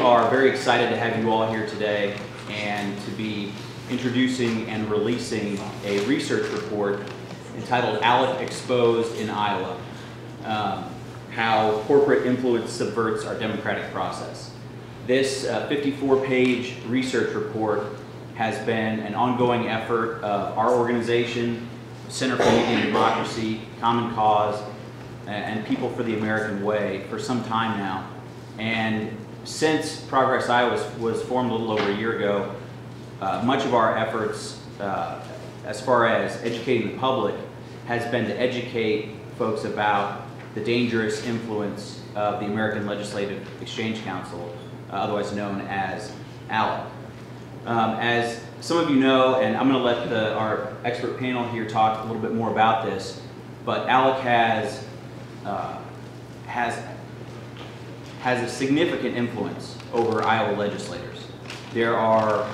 are very excited to have you all here today and to be introducing and releasing a research report entitled ALEC Exposed in Iowa, How Corporate Influence Subverts Our Democratic Process. This 54-page research report has been an ongoing effort of our organization, Center for Media and Democracy, Common Cause, and People for the American Way for some time now. And since Progress Iowa was formed a little over a year ago, much of our efforts as far as educating the public has been to educate folks about the dangerous influence of the American Legislative Exchange Council, otherwise known as ALEC. As some of you know, and I'm going to let our expert panel here talk a little bit more about this, but ALEC has a significant influence over Iowa legislators. There are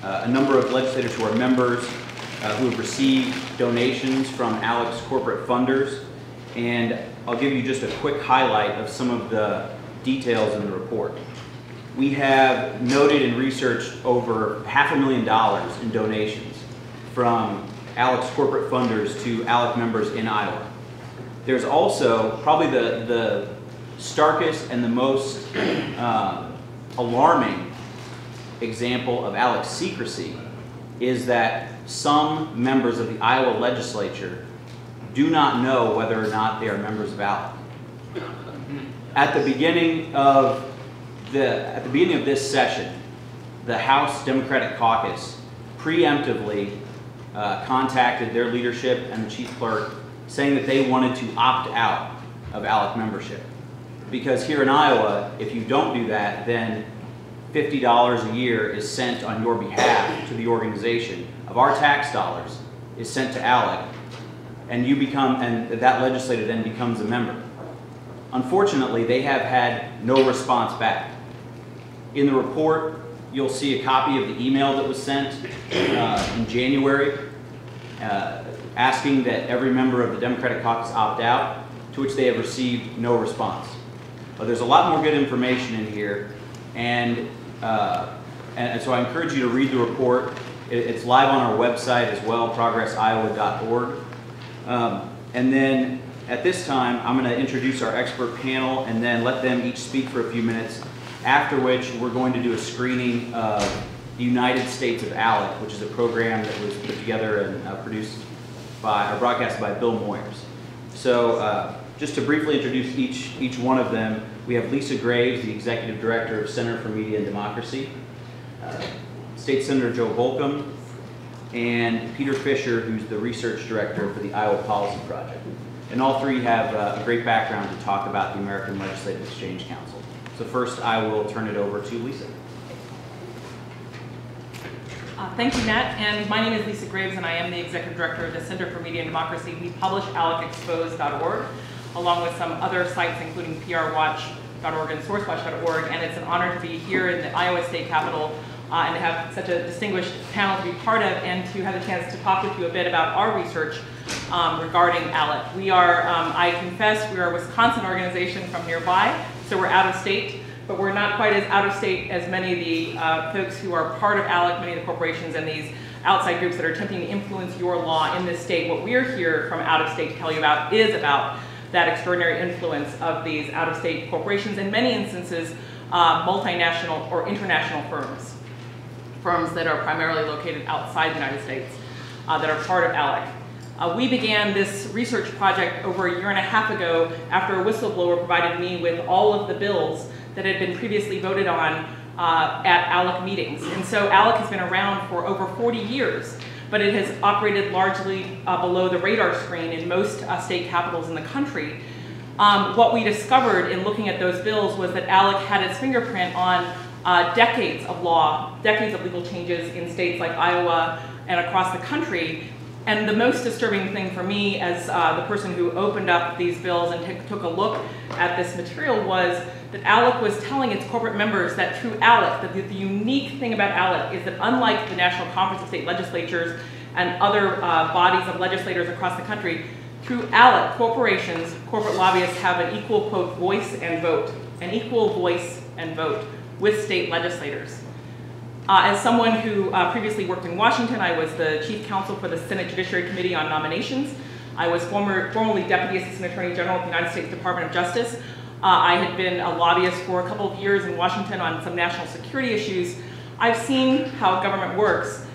a number of legislators who are members who have received donations from ALEC's corporate funders, and I'll give you just a quick highlight of some of the details in the report. We have noted and researched over $500,000 in donations from ALEC's corporate funders to ALEC members in Iowa. There's also probably the starkest and the most alarming example of ALEC secrecy is that some members of the Iowa legislature do not know whether or not they are members of ALEC. At the beginning of this session, the House Democratic Caucus preemptively contacted their leadership and the chief clerk saying that they wanted to opt out of ALEC membership. Because here in Iowa, if you don't do that, then $50 a year is sent on your behalf to the organization of our tax dollars is sent to ALEC, and that legislator then becomes a member. Unfortunately, they have had no response back. In the report, you'll see a copy of the email that was sent in January asking that every member of the Democratic Caucus opt out, to which they have received no response. But there's a lot more good information in here, and so I encourage you to read the report. It's live on our website as well, ProgressIowa.org. And then at this time, I'm going to introduce our expert panel and then let them each speak for a few minutes, after which we're going to do a screening of the United States of ALEC, which is a program that was put together and produced by, or broadcast by Bill Moyers. So just to briefly introduce each one of them, we have Lisa Graves, the Executive Director of Center for Media and Democracy, State Senator Joe Holcomb, and Peter Fisher, who's the Research Director for the Iowa Policy Project. And all three have a great background to talk about the American Legislative Exchange Council. So first, I will turn it over to Lisa. Thank you, Matt. And my name is Lisa Graves, and I am the Executive Director of the Center for Media and Democracy. We publish ALECexposed.org, along with some other sites, including prwatch.org and sourcewatch.org. And it's an honor to be here in the Iowa State Capitol and to have such a distinguished panel to be part of, and to have the chance to talk with you a bit about our research regarding ALEC. We are, I confess, we are a Wisconsin organization from nearby, so we're out of state, but we're not quite as out of state as many of the folks who are part of ALEC, many of the corporations and these outside groups that are attempting to influence your law in this state. What we're here from out of state to tell you about is about that extraordinary influence of these out-of-state corporations, in many instances multinational or international firms that are primarily located outside the United States that are part of ALEC. We began this research project over a year and a half ago after a whistleblower provided me with all of the bills that had been previously voted on at ALEC meetings. And so ALEC has been around for over 40 years, but it has operated largely below the radar screen in most state capitals in the country. What we discovered in looking at those bills was that ALEC had its fingerprint on decades of law, decades of legal changes in states like Iowa and across the country. And the most disturbing thing for me as the person who opened up these bills and took a look at this material was that ALEC was telling its corporate members that through ALEC, that the unique thing about ALEC is that unlike the National Conference of State Legislatures and other bodies of legislators across the country, through ALEC, corporations, corporate lobbyists have an equal, quote, voice and vote, an equal voice and vote with state legislators. As someone who previously worked in Washington, I was the chief counsel for the Senate Judiciary Committee on Nominations. I was formerly Deputy Assistant Attorney General of the United States Department of Justice. I had been a lobbyist for a couple of years in Washington on some national security issues. I've seen how government works,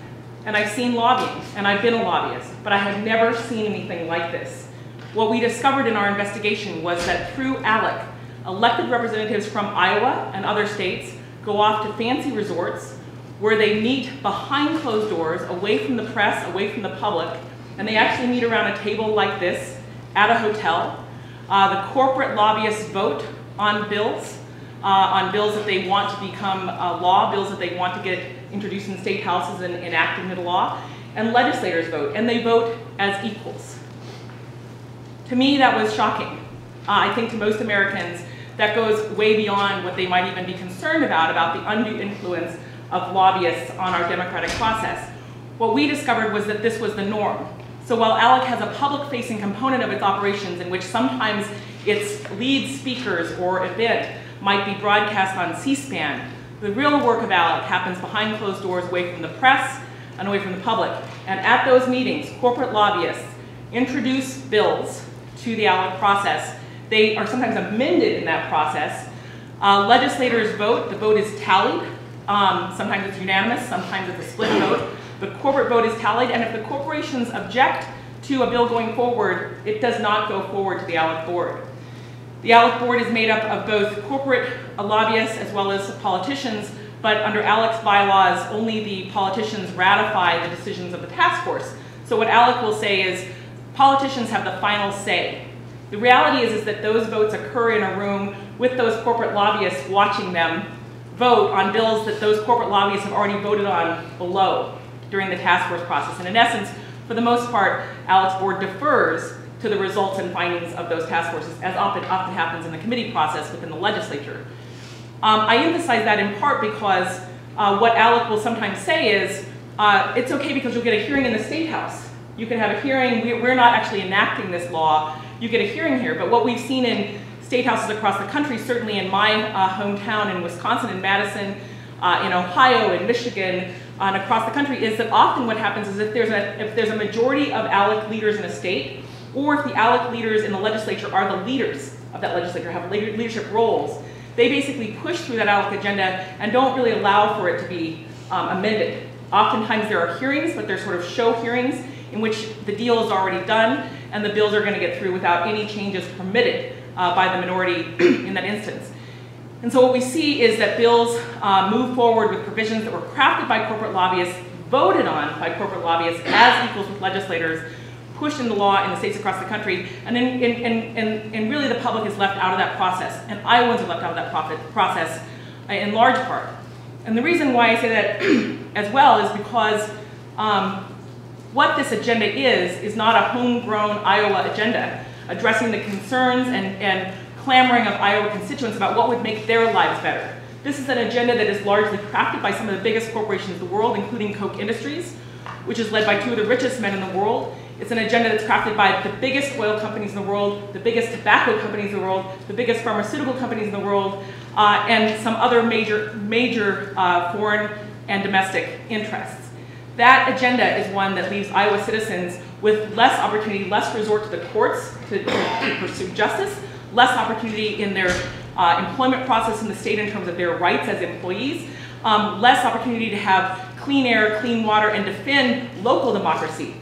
and I've seen lobbying, and I've been a lobbyist, but I have never seen anything like this. What we discovered in our investigation was that through ALEC, elected representatives from Iowa and other states go off to fancy resorts where they meet behind closed doors, away from the press, away from the public, and they actually meet around a table like this at a hotel. The corporate lobbyists vote on bills that they want to become law, bills that they want to get introduced in state houses and enacted into law, and legislators vote, and they vote as equals. To me, that was shocking. I think to most Americans, that goes way beyond what they might even be concerned about the undue influence of lobbyists on our democratic process. What we discovered was that this was the norm. So while ALEC has a public-facing component of its operations in which sometimes its lead speakers or event might be broadcast on C-SPAN, the real work of ALEC happens behind closed doors, away from the press and away from the public. And at those meetings, corporate lobbyists introduce bills to the ALEC process. They are sometimes amended in that process. Legislators vote. The vote is tallied. Sometimes it's unanimous, sometimes it's a split vote. The corporate vote is tallied, and if the corporations object to a bill going forward, it does not go forward to the ALEC board. The ALEC board is made up of both corporate lobbyists as well as politicians, but under ALEC's bylaws, only the politicians ratify the decisions of the task force. So what ALEC will say is, politicians have the final say. The reality is that those votes occur in a room with those corporate lobbyists watching them vote on bills that those corporate lobbyists have already voted on below during the task force process. And in essence, for the most part, ALEC's board defers to the results and findings of those task forces, as often happens in the committee process within the legislature. I emphasize that in part because what ALEC will sometimes say is, it's okay because you'll get a hearing in the State House. You can have a hearing, we're not actually enacting this law, you get a hearing here. But what we've seen in state houses across the country, certainly in my hometown in Wisconsin, in Madison, in Ohio, in Michigan, and across the country, is that often what happens is if there's a majority of ALEC leaders in a state, or if the ALEC leaders in the legislature are the leaders of that legislature, have leadership roles, they basically push through that ALEC agenda and don't really allow for it to be amended. Oftentimes there are hearings, but they're sort of show hearings in which the deal is already done and the bills are going to get through without any changes permitted by the minority in that instance. And so what we see is that bills move forward with provisions that were crafted by corporate lobbyists, voted on by corporate lobbyists as equals with legislators, pushed into law in the states across the country, and then really the public is left out of that process, and Iowans are left out of that process in large part. And the reason why I say that as well is because what this agenda is not a homegrown Iowa agenda, addressing the concerns and clamoring of Iowa constituents about what would make their lives better. This is an agenda that is largely crafted by some of the biggest corporations in the world, including Koch Industries, which is led by two of the richest men in the world. It's an agenda that's crafted by the biggest oil companies in the world, the biggest tobacco companies in the world, the biggest pharmaceutical companies in the world, and some other major foreign and domestic interests. That agenda is one that leaves Iowa citizens with less opportunity, less resort to the courts to pursue justice, less opportunity in their employment process in the state in terms of their rights as employees, less opportunity to have clean air, clean water, and defend local democracy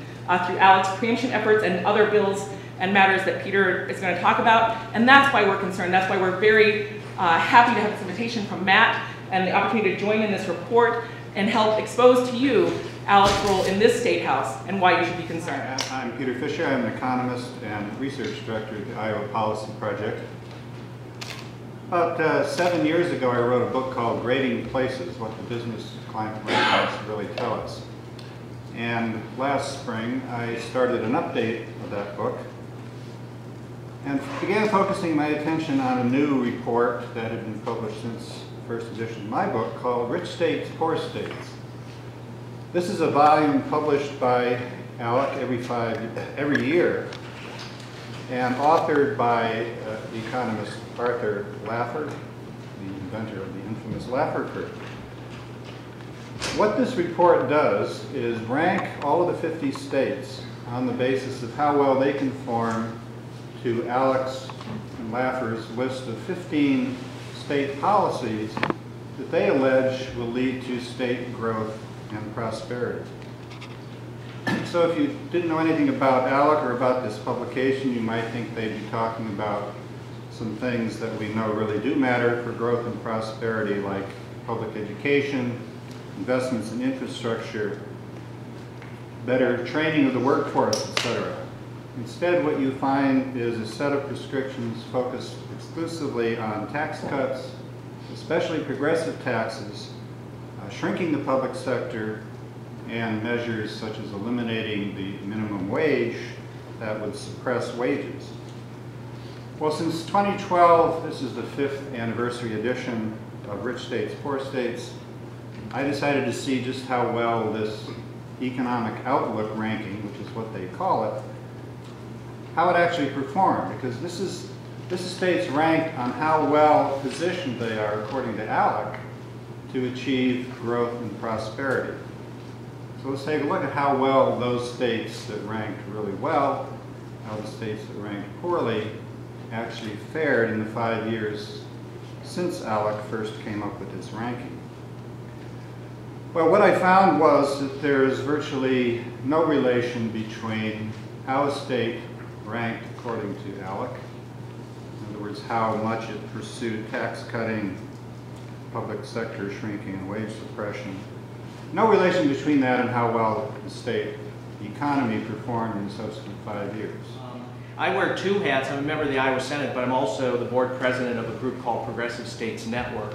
through ALEC's preemption efforts and other bills and matters that Peter is going to talk about. And that's why we're concerned. That's why we're very happy to have this invitation from Matt and the opportunity to join in this report and help expose to you ALEC's role in this State House and why you should be concerned. I'm Peter Fisher. I'm an economist and research director at the Iowa Policy Project. About 7 years ago, I wrote a book called Grading Places, What the Business Climate Rankings Really Tell Us. And last spring, I started an update of that book and began focusing my attention on a new report that had been published since the first edition of my book called Rich States, Poor States. This is a volume published by ALEC every year and authored by the economist Arthur Laffer, the inventor of the infamous Laffer curve. What this report does is rank all of the 50 states on the basis of how well they conform to ALEC's and Laffer's list of 15 state policies that they allege will lead to state growth and prosperity. So if you didn't know anything about ALEC or about this publication, you might think they'd be talking about some things that we know really do matter for growth and prosperity, like public education, investments in infrastructure, better training of the workforce, etc. Instead, what you find is a set of prescriptions focused exclusively on tax cuts, especially progressive taxes, shrinking the public sector, and measures such as eliminating the minimum wage that would suppress wages. Well, since 2012, this is the 5th anniversary edition of Rich States, Poor States, I decided to see just how well this economic outlook ranking, which is what they call it, how it actually performed, because this is states ranked on how well positioned they are, according to ALEC, to achieve growth and prosperity. So let's take a look at how well those states that ranked really well, how the states that ranked poorly actually fared in the 5 years since ALEC first came up with its ranking. Well, what I found was that there is virtually no relation between how a state ranked according to ALEC, in other words, how much it pursued tax cutting, public sector shrinking, and wage suppression. No relation between that and how well the state economy performed in the subsequent 5 years. I wear 2 hats. I'm a member of the Iowa Senate, but I'm also the board president of a group called Progressive States Network.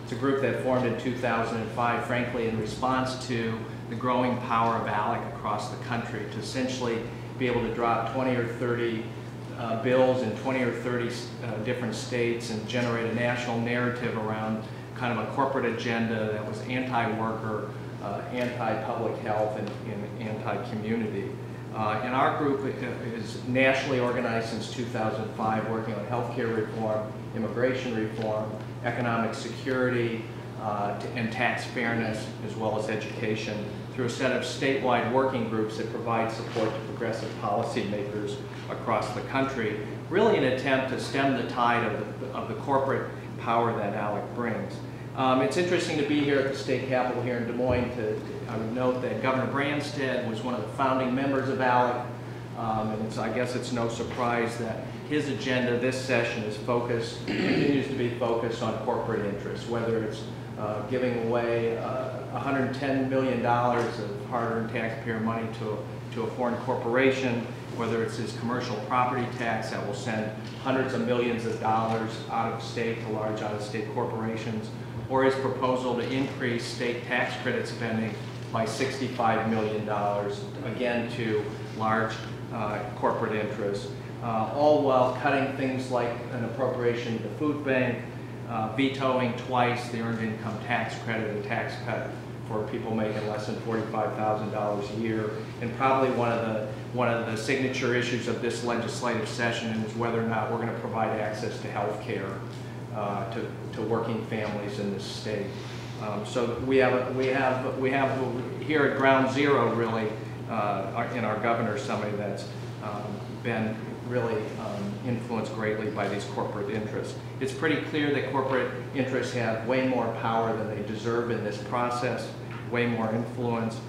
It's a group that formed in 2005, frankly, in response to the growing power of ALEC across the country, to essentially be able to drop 20 or 30 bills in 20 or 30 different states and generate a national narrative around kind of a corporate agenda that was anti-worker, anti-public health, and anti-community. And our group is nationally organized since 2005, working on healthcare reform, immigration reform, economic security, and tax fairness, as well as education, through a set of statewide working groups that provide support to progressive policymakers across the country, really an attempt to stem the tide of the corporate power that ALEC brings. It's interesting to be here at the state capitol here in Des Moines. I would note that Governor Branstad was one of the founding members of ALEC, and I guess it's no surprise that his agenda this session is focused, continues to be focused on corporate interests, whether it's giving away $110 million of hard-earned taxpayer money to a foreign corporation, whether it's his commercial property tax that will send hundreds of millions of dollars out of state to large out-of-state corporations, or his proposal to increase state tax credit spending by $65 million, again to large corporate interests, all while cutting things like an appropriation to the food bank, vetoing twice the earned income tax credit, a tax cut for people making less than $45,000 a year. And probably one of the signature issues of this legislative session is whether or not we're going to provide access to health care to working families in this state. So we have here at ground zero, really, in our governor's summit, that's been really influenced greatly by these corporate interests. It's pretty clear that corporate interests have way more power than they deserve in this process, way more influence.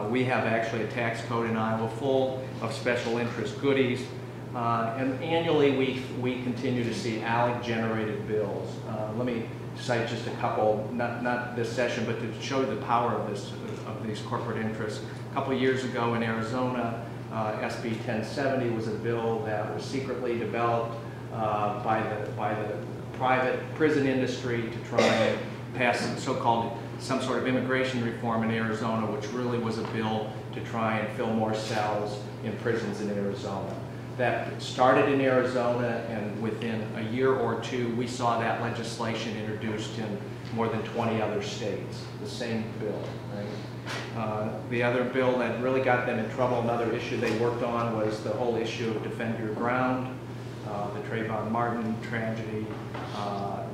We have actually a tax code in Iowa full of special interest goodies. And annually, we continue to see ALEC-generated bills. Let me cite just a couple, not this session, but to show the power of these corporate interests. A couple years ago in Arizona, SB 1070 was a bill that was secretly developed by the private prison industry to try and pass some sort of immigration reform in Arizona, which really was a bill to try and fill more cells in prisons in Arizona. That started in Arizona, and within a year or two, we saw that legislation introduced in more than 20 other states, the same bill. Right? The other bill that really got them in trouble, another issue they worked on, was the whole issue of Defend Your Ground, the Trayvon Martin tragedy,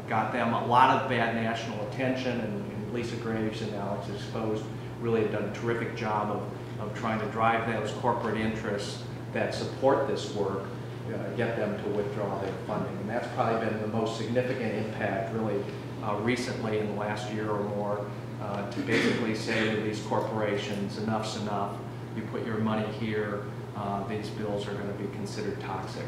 got them a lot of bad national attention, and Lisa Graves and ALEC Exposed really have done a terrific job of trying to drive those corporate interests that support this work, get them to withdraw their funding. And that's probably been the most significant impact really recently in the last year or more, to basically say to these corporations, enough's enough, you put your money here, these bills are going to be considered toxic.